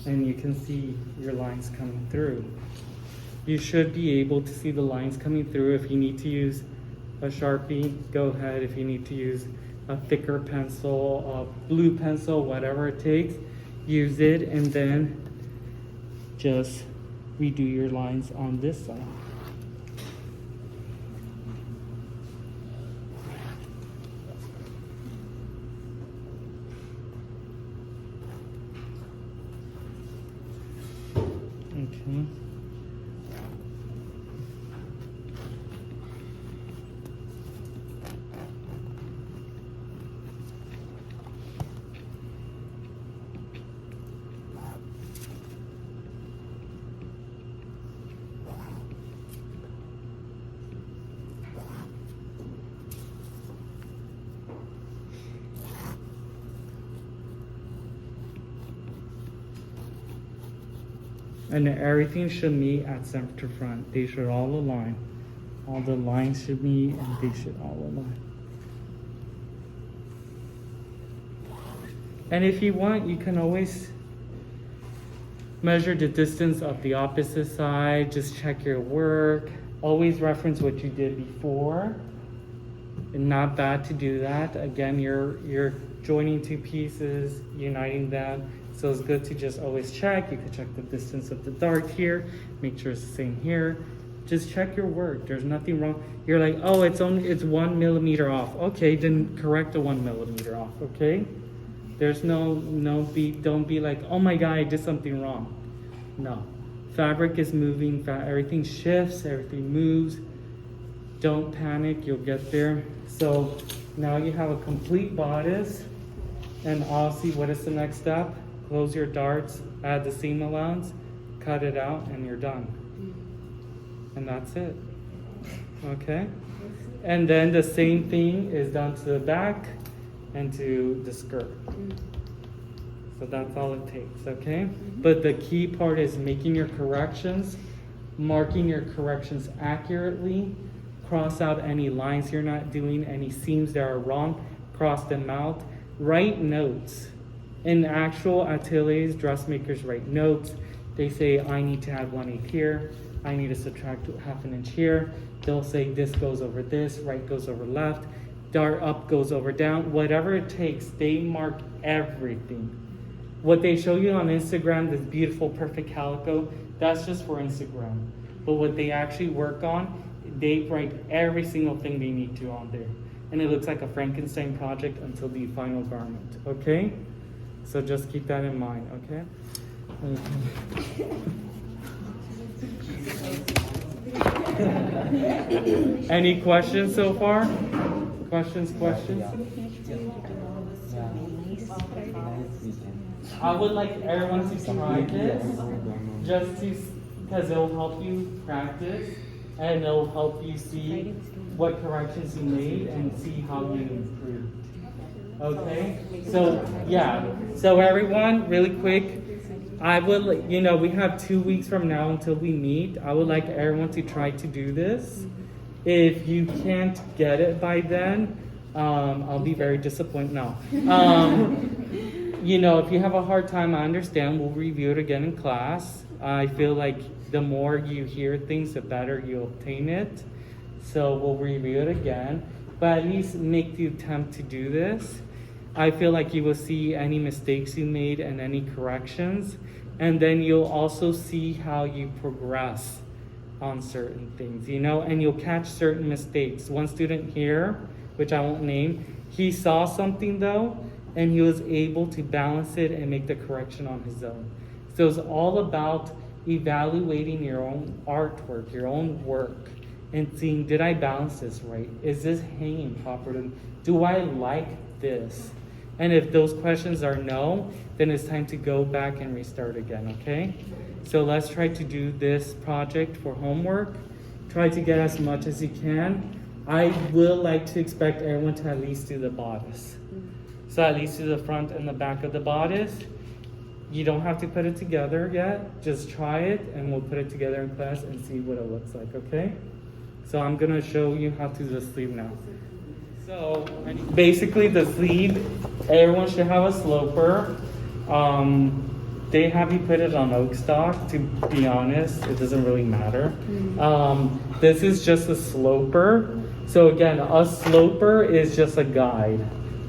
and you can see your lines coming through. You should be able to see the lines coming through. If you need to use a Sharpie, go ahead. If you need to use a thicker pencil, a blue pencil, whatever it takes, use it, and then just redo your lines on this side. Okay. And everything should meet at center front. They should all align. All the lines should meet and they should all align. And if you want, you can always measure the distance of the opposite side. Just check your work. Always reference what you did before. And not bad to do that. Again, you're joining two pieces, uniting them. So it's good to just always check. You can check the distance of the dart here, make sure it's the same here. Just check your work. There's nothing wrong. You're like, oh, it's 1 millimeter off. Okay, then correct the 1 millimeter off, okay? There's don't be like, oh my God, I did something wrong. No, fabric is moving, everything shifts, everything moves. Don't panic, you'll get there. So now you have a complete bodice, and obviously what is the next step? Close your darts, add the seam allowance, cut it out, and you're done. And that's it. Okay? And then the same thing is done to the back and to the skirt. So that's all it takes, okay? But the key part is making your corrections, marking your corrections accurately, cross out any lines you're not doing, any seams that are wrong, cross them out, write notes. In actual ateliers, dressmakers write notes. They say, I need to add 1/8 here. I need to subtract 1/2 inch here. They'll say this goes over this, right goes over left, dart up goes over down. Whatever it takes, they mark everything. What they show you on Instagram, this beautiful, perfect calico, that's just for Instagram. But what they actually work on, they write every single thing they need to on there. And it looks like a Frankenstein project until the final garment, okay? So just keep that in mind, okay? Any questions so far? Questions? I would like everyone to try this, just to, because it'll help you practice, and it'll help you see what corrections you made and see how you improved. Okay? So, yeah. So everyone, really quick, I would, we have 2 weeks from now until we meet. I would like everyone to try to do this. If you can't get it by then, I'll be very disappointed. No. If you have a hard time, I understand. We'll review it again in class. I feel like the more you hear things, the better you obtain it. So we'll review it again. But at least make the attempt to do this. I feel like you will see any mistakes you made and any corrections. And then you'll also see how you progress on certain things, and you'll catch certain mistakes. One student here, which I won't name, he saw something though, and he was able to balance it and make the correction on his own. So it's all about evaluating your own artwork, your own work, and seeing, did I balance this right? Is this hanging properly? Do I like this? And if those questions are no, then it's time to go back and restart again, okay? So let's try to do this project for homework. Try to get as much as you can. I will like to expect everyone to at least do the bodice. So at least do the front and the back of the bodice. You don't have to put it together yet. Just try it and we'll put it together in class and see what it looks like, okay? So I'm gonna show you how to do the sleeve now. So basically the sleeve, everyone should have a sloper. They have you put it on oak stock, to be honest, it doesn't really matter. This is just a sloper. So again, a sloper is just a guide.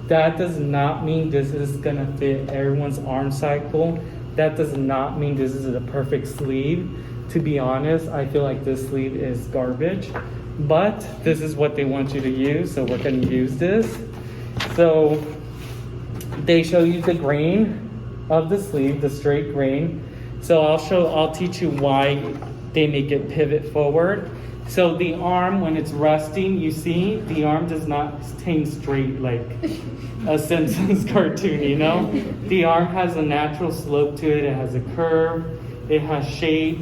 That does not mean this is gonna fit everyone's arm cycle. That does not mean this is a perfect sleeve. To be honest, I feel like this sleeve is garbage, but this is what they want you to use, so we're gonna use this. So they show you the grain of the sleeve, the straight grain. So I'll teach you why they make it pivot forward. So the arm, when it's resting, you see, the arm does not hang straight like a Simpsons cartoon, The arm has a natural slope to it. It has a curve. It has shape.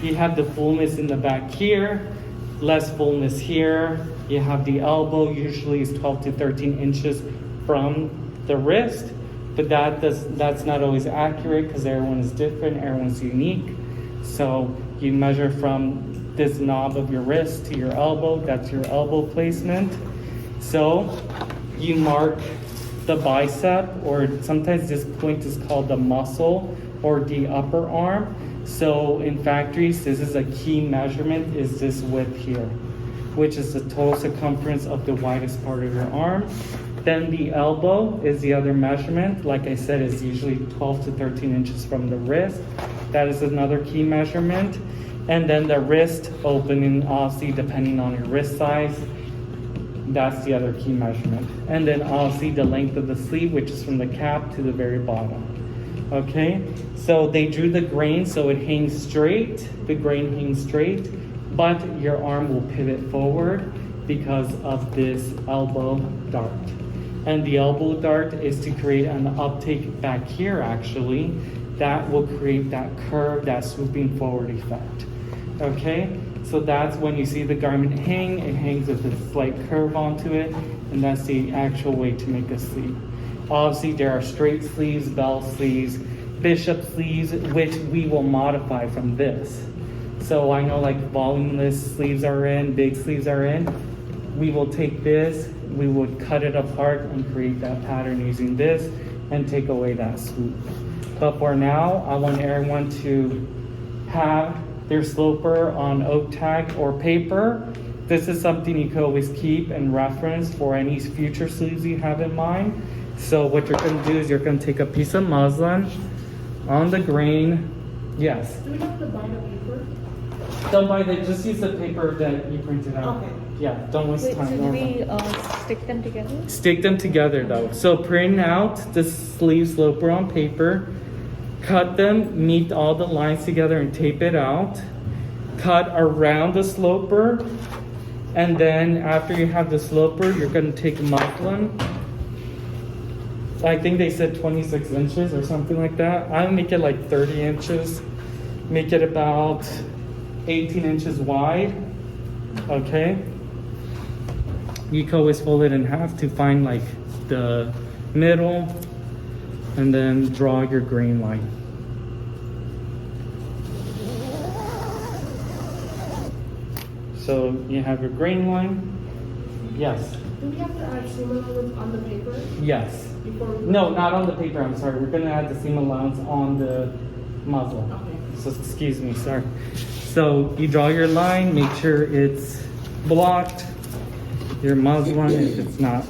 You have the fullness in the back here, less fullness here. You have the elbow, usually is 12 to 13 inches from the wrist, but that's not always accurate because everyone is different, everyone's unique. So you measure from this knob of your wrist to your elbow, that's your elbow placement. So you mark the bicep, or sometimes this point is called the muscle or the upper arm. So in factories, this is a key measurement, is this width here, which is the total circumference of the widest part of your arm. Then the elbow is the other measurement. Like I said, is usually 12 to 13 inches from the wrist. That is another key measurement. And then the wrist opening, obviously depending on your wrist size, that's the other key measurement. And then obviously the length of the sleeve, which is from the cap to the very bottom. Okay, so they drew the grain so it hangs straight, the grain hangs straight, but your arm will pivot forward because of this elbow dart. And the elbow dart is to create an uptake back here actually, that will create that curve, that swooping forward effect. Okay, so that's when you see the garment hang, it hangs with a slight curve onto it, and that's the actual way to make a sleeve. Obviously there are straight sleeves, bell sleeves, bishop sleeves, which we will modify from this. So I know like volumeless sleeves are in, big sleeves are in. We will take this, we would cut it apart and create that pattern using this and take away that swoop. But for now, I want everyone to have their sloper on oak tag or paper this is something you could always keep and reference for any future sleeves you have in mind. So what you're gonna do is you're gonna take a piece of muslin on the grain. Yes. Do we have to buy the paper? Don't buy the, just use the paper that you printed out. Okay. Yeah, don't waste Wait, time. should Norma. we stick them together? Stick them together though. So print out the sleeve sloper on paper, cut them, meet all the lines together and tape it out. Cut around the sloper, and then after you have the sloper, you're gonna take muslin. I think they said 26 inches or something like that. I'll make it like 30 inches. Make it about 18 inches wide. Okay. You can always fold it in half to find like the middle, and then draw your grain line. So you have your grain line. Yes. Do we have to add seam allowance on the paper Yes. before we? No, not on the paper. I'm sorry. We're gonna add the seam allowance on the muslin. Okay. So excuse me, sorry. So you draw your line, make sure it's blocked. Your muslin, if it's not,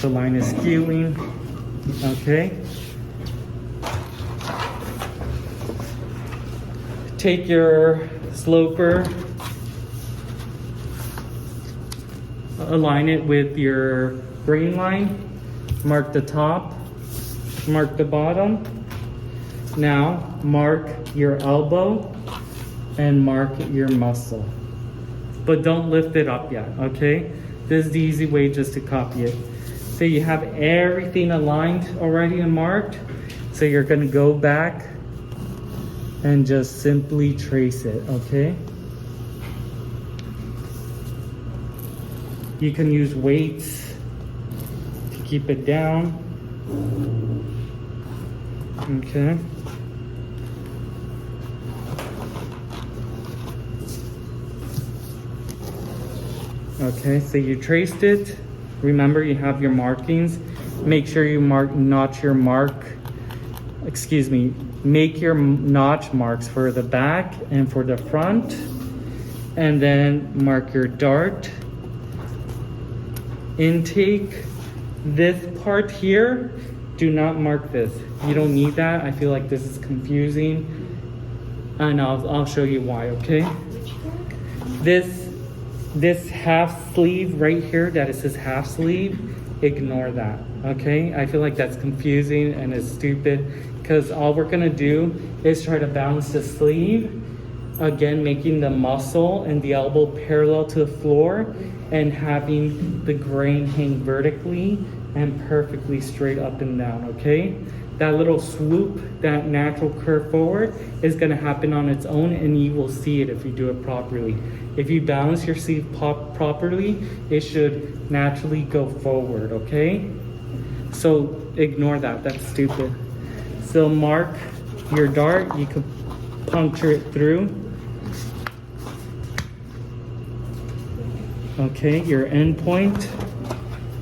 the line is skewing. Okay. Take your sloper, align it with your grain line, mark the top, mark the bottom. Now mark your elbow and mark your muscle, but don't lift it up yet. Okay, this is the easy way just to copy it. So you have everything aligned already and marked, so you're going to go back and just simply trace it. Okay, you can use weights to keep it down. Okay. Okay, so you traced it. Remember, you have your markings. Make sure you make your notch marks for the back and for the front. And then mark your dart. Intake. This part here, do not mark this. You don't need that. I feel like this is confusing. And I'll show you why, okay? This half sleeve right here that it says half sleeve, ignore that, okay? I feel like that's confusing and it's stupid, because all we're gonna do is try to balance the sleeve, again making the muscle and the elbow parallel to the floor and having the grain hang vertically and perfectly straight up and down, okay? That little swoop, that natural curve forward is gonna happen on its own, and you will see it if you do it properly. If you balance your sleeve properly, it should naturally go forward, okay? So ignore that, that's stupid. So mark your dart, you can puncture it through. Okay, your end point,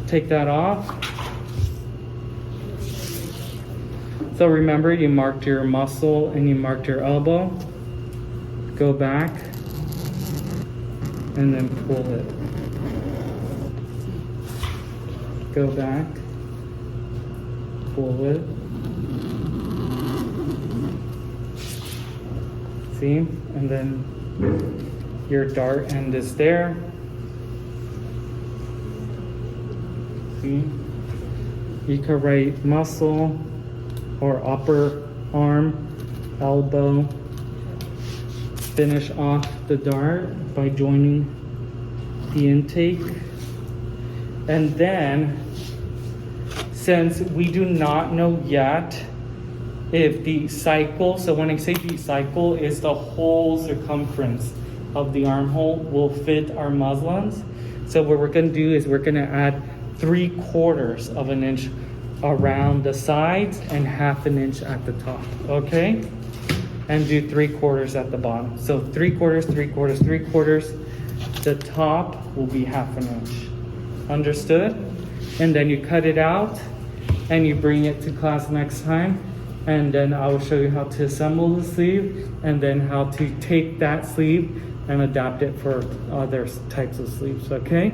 take that off. So remember, you marked your muscle and you marked your elbow. Go back and then pull it. Go back, pull it. See? And then your dart end is there. See? You could write muscle or upper arm, elbow. Finish off the dart by joining the intake. And then, since we do not know yet if the cycle, so when I say the cycle is the whole circumference of the armhole will fit our muslins. So what we're gonna do is we're gonna add 3/4 of an inch around the sides and 1/2 an inch at the top, okay? And do 3/4 at the bottom. So 3/4, 3/4, 3/4. The top will be 1/2 an inch. Understood? And then you cut it out and you bring it to class next time. And then I will show you how to assemble the sleeve and then how to take that sleeve, and adapt it for other types of sleeves, okay?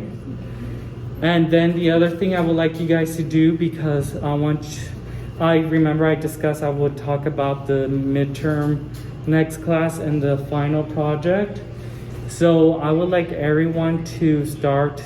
And then the other thing I would like you guys to do, because I remember I discussed I would talk about the midterm next class and the final project. So I would like everyone to start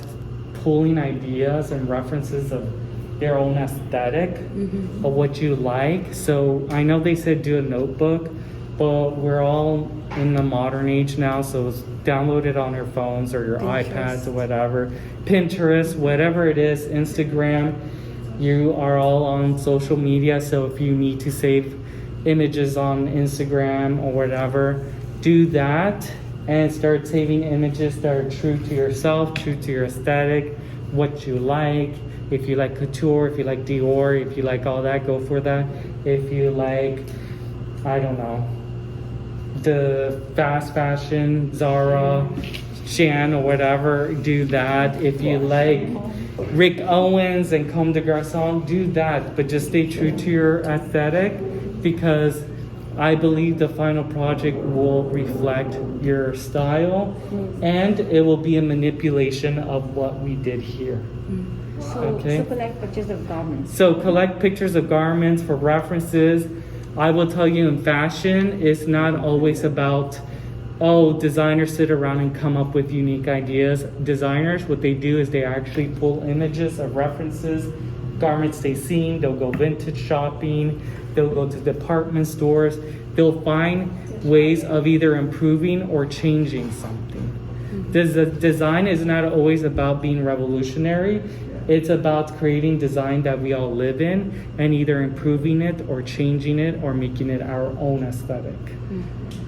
pulling ideas and references of their own aesthetic of what you like. So I know they said do a notebook, but we're all in the modern age now, so it's download it on your phones or your iPads or whatever. Pinterest, whatever it is, Instagram. You are all on social media, so if you need to save images on Instagram or whatever, do that and start saving images that are true to yourself, true to your aesthetic, what you like. If you like couture, if you like Dior, if you like all that, go for that. If you like, I don't know, the fast fashion, Zara, Shan or whatever, do that. If you like Rick Owens and Comme des Garçons, do that, but just stay true to your aesthetic, because I believe the final project will reflect your style and it will be a manipulation of what we did here. So collect pictures of garments. So collect pictures of garments for references. I will tell you, in fashion, it's not always about, designers sit around and come up with unique ideas. Designers, what they do is they actually pull images of references, garments they've seen. They'll go vintage shopping. They'll go to department stores. They'll find ways of either improving or changing something. Design is not always about being revolutionary. It's about creating design that we all live in and either improving it or changing it or making it our own aesthetic.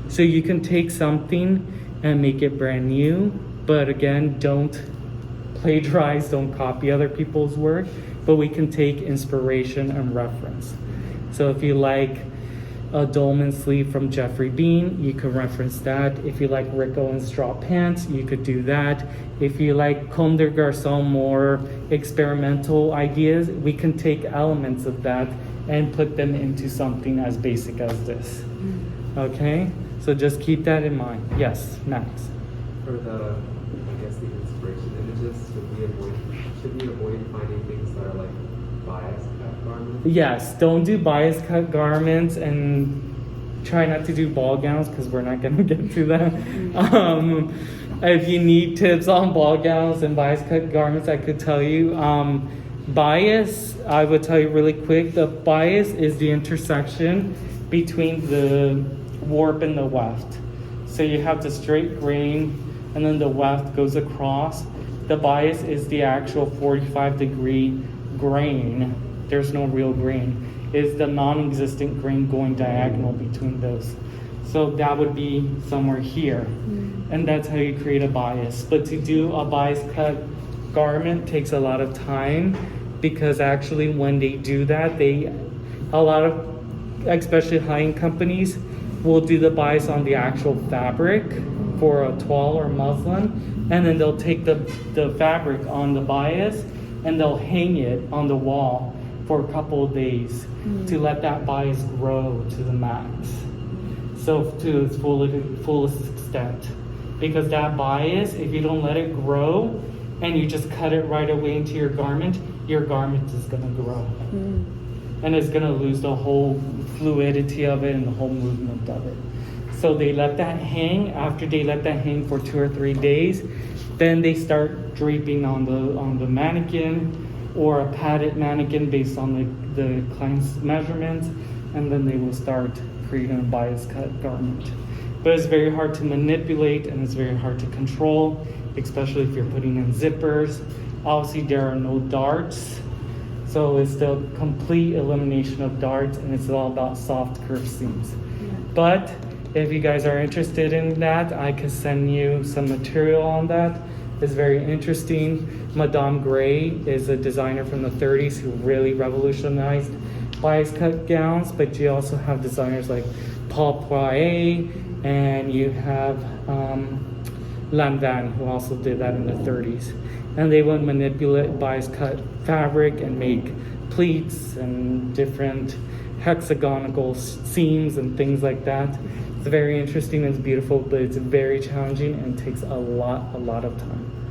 So you can take something and make it brand new, but again, don't plagiarize, don't copy other people's work, but we can take inspiration and reference. So if you like a dolman sleeve from Jeffrey Bean, you could reference that. If you like Rick Owens straw pants, you could do that. If you like Comme des Garçons, more experimental ideas, we can take elements of that and put them into something as basic as this. Okay? So just keep that in mind. Yes, Max. For the inspiration images, should we avoid finding things that are like bias cut garments? Yes, don't do bias cut garments and try not to do ball gowns because we're not going to get to that. If you need tips on ball gowns and bias cut garments, I could tell you. Bias, I would tell you really quick, the bias is the intersection between the warp and the weft. So you have the straight grain and then the weft goes across. The bias is the actual 45-degree grain. There's no real grain. It's the non-existent grain going diagonal between those. So that would be somewhere here. And that's how you create a bias. But to do a bias cut garment takes a lot of time, because actually when they do that, a lot of, especially high-end companies, will do the bias on the actual fabric for a toile or muslin, and then they'll take the fabric on the bias and they'll hang it on the wall for a couple of days to let that bias grow to the max. So to its fullest extent. Because that bias, if you don't let it grow and you just cut it right away into your garment is gonna grow. And it's gonna lose the whole fluidity of it and the whole movement of it. So they let that hang. After they let that hang for 2 or 3 days, then they start draping on the mannequin or a padded mannequin based on the client's measurements, and then they will start creating a bias cut garment. But it's very hard to manipulate and it's very hard to control, especially if you're putting in zippers. Obviously there are no darts, so it's the complete elimination of darts, and it's all about soft curved seams. But if you guys are interested in that, I can send you some material on that. It's very interesting. Madame Gray is a designer from the 30s who really revolutionized bias cut gowns, but you also have designers like Paul Poirier, and you have Lanvin, who also did that in the 30s. And they would manipulate bias cut fabric and make pleats and different hexagonal seams and things like that. It's very interesting, it's beautiful, but it's very challenging and takes a lot of time.